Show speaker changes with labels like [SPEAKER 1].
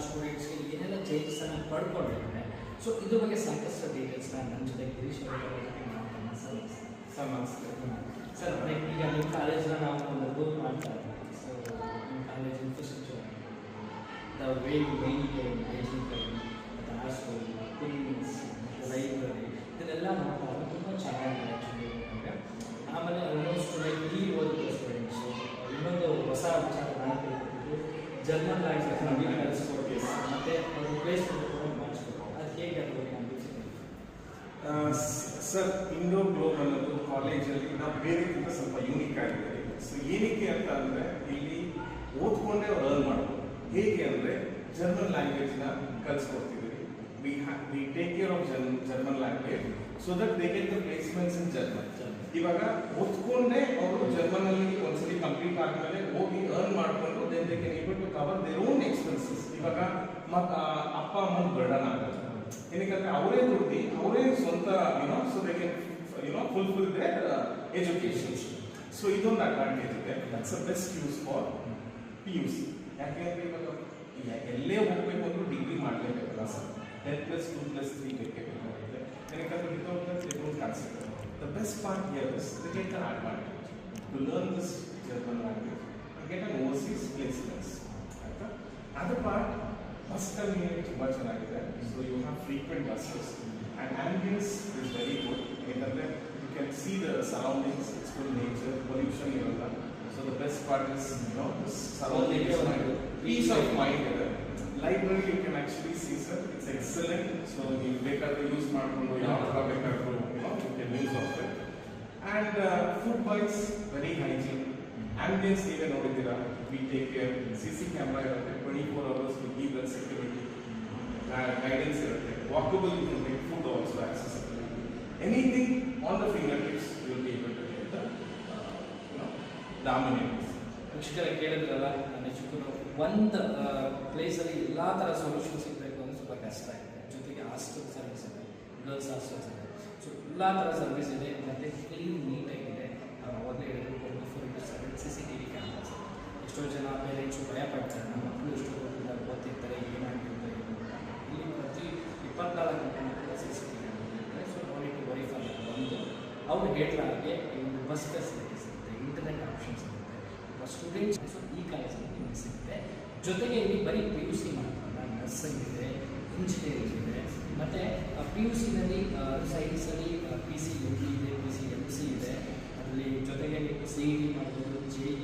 [SPEAKER 1] ಸ್ಟೂಡೆಂಟ್ಸ್ಗೆ ಏನೆಲ್ಲ ಚೇಂಜಸನ್ನು ಪಡ್ಕೊಂಡಿದ್ದಾರೆ. ಸೊ ಇದ್ರ ಬಗ್ಗೆ ಸಾಕಷ್ಟು ಡೀಟೇಲ್ಸ್ನ ನನ್ನ ಜೊತೆ ಗಿರೀಶ್ ಸರ್ ನಮಸ್ತೆ. ಸರ್ ಈಗ ನಿಮ್ಮ ಕಾಲೇಜ್ನ ನಾವು ಒಂದು ರೂಲ್ ಮಾಡ್ತಾ ಇದ್ದೀವಿ. ಸೊ ನಿಮ್ಮ college infrastructure the way maintain ಮತ್ತು ಹಾಸ್ಟೆಲ್, ಕ್ಲೀನಿಂಗ್ಸ್, ಲೈಬ್ರರಿ ಇದನ್ನೆಲ್ಲ ನೋಡ್ತಾ ತುಂಬ ಚೆನ್ನಾಗಿದೆ ಆ್ಯಕ್ಚುಲಿ. ಆಮೇಲೆ ಆಲ್ಮೋಸ್ಟ್ ಇಲ್ಲಿ ಓದಿದ ಸ್ಟೂಡೆಂಟ್ಸು ಇನ್ನೊಂದು ಹೊಸ ವಿಚಾರ ನಾನು ತಿಳ್ಕೊಟ್ಟಿದ್ದು ಜರ್ಮನ್ ಲ್ಯಾಂಗ್ವೇಜ್ ನಮಗೆ ಕಲಿಸ್ಕೊಡ್ತೀವಿ ಮತ್ತು ಒಂದು ಪ್ಲೇಸ್ಮೆಂಟ್ ಕೂಡ ಮಾಡಿಸ್ಕೊಡ್ತೀವಿ. ಅದು ಹೇಗೆ ಅದು
[SPEAKER 2] ಸರ್ ಇಂಡೋ ಗ್ಲೋಬ್ ಅನ್ನೋದು ಕಾಲೇಜಲ್ಲಿ ನಾವು ಬೇರೆಕ್ಕಿಂತ ಸ್ವಲ್ಪ ಯೂನಿಕ್ ಆಗಿದೆ. ಸೊ ಏನಕ್ಕೆ ಅಂತ ಅಂದರೆ ಇಲ್ಲಿ ಓದ್ಕೊಂಡೇ ಅವ್ರು ಅರ್ನ್ ಮಾಡ್ಬೋದು. ಹೇಗೆ ಅಂದರೆ ಜರ್ಮನ್ ಲ್ಯಾಂಗ್ವೇಜ್ನ ಕಲಿಸ್ಕೊಡ್ತಿದ್ದೀವಿ. We take care of German language so that they get the placements in German. ಇವಾಗ ಓದ್ಕೊಂಡೇ ಅವರು ಜರ್ಮನಲ್ಲಿ ಒಂದ್ಸಲಿ ಕಂಪ್ಲೀಟ್ ಆದಮೇಲೆ ಹೋಗಿ ಅರ್ನ್ ಮಾಡಿಕೊಂಡು then they can able to cover their own expenses. ಇವಾಗ ಅಪ್ಪ ಅಮ್ಮನ ಬರ್ಡನ್ ಆಗಲ್ಲ. ಏನಕ್ಕಂದ್ರೆ ಅವರೇ ದುಡ್ಡು ಅವರೇ ಸ್ವಂತ so they can fulfil there education. So ಇದೊಂದು ಅಡ್ವಾಂಟೇಜ್ ಇದೆ. That's a best use for PUC. ಯಾಕೆಂದ್ರೆ ಇವಾಗ ಎಲ್ಲೇ ಹೋಗ್ಬೇಕು ಅಂದ್ರೂ ಡಿಗ್ರಿ ಮಾಡಲೇಬೇಕಲ್ಲ ಸರ್. 10+2+3 ಬೇಕಾಗುತ್ತೆ. ಏನಕ್ಕಂದ್ರೆ without that they don't consider. The best part here is they get an advantage to learn this German language and get an overseas placements. Other part, bus terminal is much ಚೆನ್ನಾಗಿದೆ. So you have frequent buses and ambience is very good. Because you can see the surroundings, it's good nature, pollution ಇರಲ್ಲ. So the best part is this surrounding is peace of mind. Library you can actually see sir, it's excellent. So you ಬೇಕಾದ್ರೆ use ಮಾಡ್ಕೊಂಡು ಯಾವ ಬೇಕಾದ್ರೂ you can use of it. And food wise very hygiene. Ambience even ನೋಡಿದ್ದೀರಾ, we take care. CC camera ಇರುತ್ತೆ, 24 hours we give that security. Guidance ಇರುತ್ತೆ. Walkable you can take food also accessible. Anything on the fingertips you will be able to get the amenities.
[SPEAKER 1] ಶಿಕ್ಷಕರ ಕೇಳಿದ್ರಲ್ಲ ನಿಜಕ್ಕೂ ಒಂದು ಪ್ಲೇಸಲ್ಲಿ ಎಲ್ಲ ಥರ ಸೊಲ್ಯೂಷನ್ ಸಿಗಬೇಕು ಅಂದರೆ ಸ್ವಲ್ಪ ಕಷ್ಟ ಇದೆ. ಜೊತೆಗೆ ಹಾಸ್ಟೆಲ್ ಸರ್ವಿಸ್ ಇದೆ, ಗರ್ಲ್ಸ್ ಹಾಸ್ಟೆಲ್ಸ್ ಇದೆ. ಸೊ ಎಲ್ಲ ಥರ ಸರ್ವಿಸ್ ಇದೆ ಮತ್ತು ಕ್ಲೀನ್ ನೀಟಾಗಿದೆ. ಅವಾಗಲೇ ಹೇಳಿದ್ರು 24/7 CCTV ಕ್ಯಾಮ್ರಾಸ್. ಎಷ್ಟೋ ಜನ ಪೇರೆಂಟ್ಸು ಭಯ ಪಡ್ತಾರೆ, ನಮ್ಮ ಮಕ್ಕಳು ಎಷ್ಟು ಓದ್ತಿರ್ತಾರೆ, ಏನಾಗಿರ್ತಾರೆ ಇಲ್ಲಿ ಪ್ರತಿ 24 ಗಂಟೆ ಕೂಡ CCTV ಇರ್ತಾರೆ. ಸೊ ನೋಡಿ ವರಿ ಫಾರ್ ಒಂದು ಅವ್ರು ಹೇಳಿದ ಹಾಗೆ ಒಂದು ಬಸ್ ಫೆಸಿಲಿಟೀಸ್ ಇರುತ್ತೆ, ಇಂಟರ್ನೆಟ್ ಆಪ್ಷನ್ಸ್ ಇರುತ್ತೆ. ಸ್ಟೂಡೆಂಟ್ಸ್ ಈ ಕಾಲೇಜಲ್ಲಿ ನಿಮಗೆ ಸಿಗುತ್ತೆ. ಜೊತೆಗೆ ಇಲ್ಲಿ ಬರೀ PUC ಮಾತ್ರ, ನರ್ಸಿಂಗ್ ಇದೆ, ಇಂಜಿನಿಯರಿಂಗ್ ಇದೆ, ಮತ್ತು PUCನಲ್ಲಿ ಸೈನ್ಸಲ್ಲಿ PCMB ಇದೆ, PCMC ಇದೆ. ಅದರಲ್ಲಿ ಜೊತೆಗೆ ನೀವು CET ಮಾಡ್ಬೋದು, JEE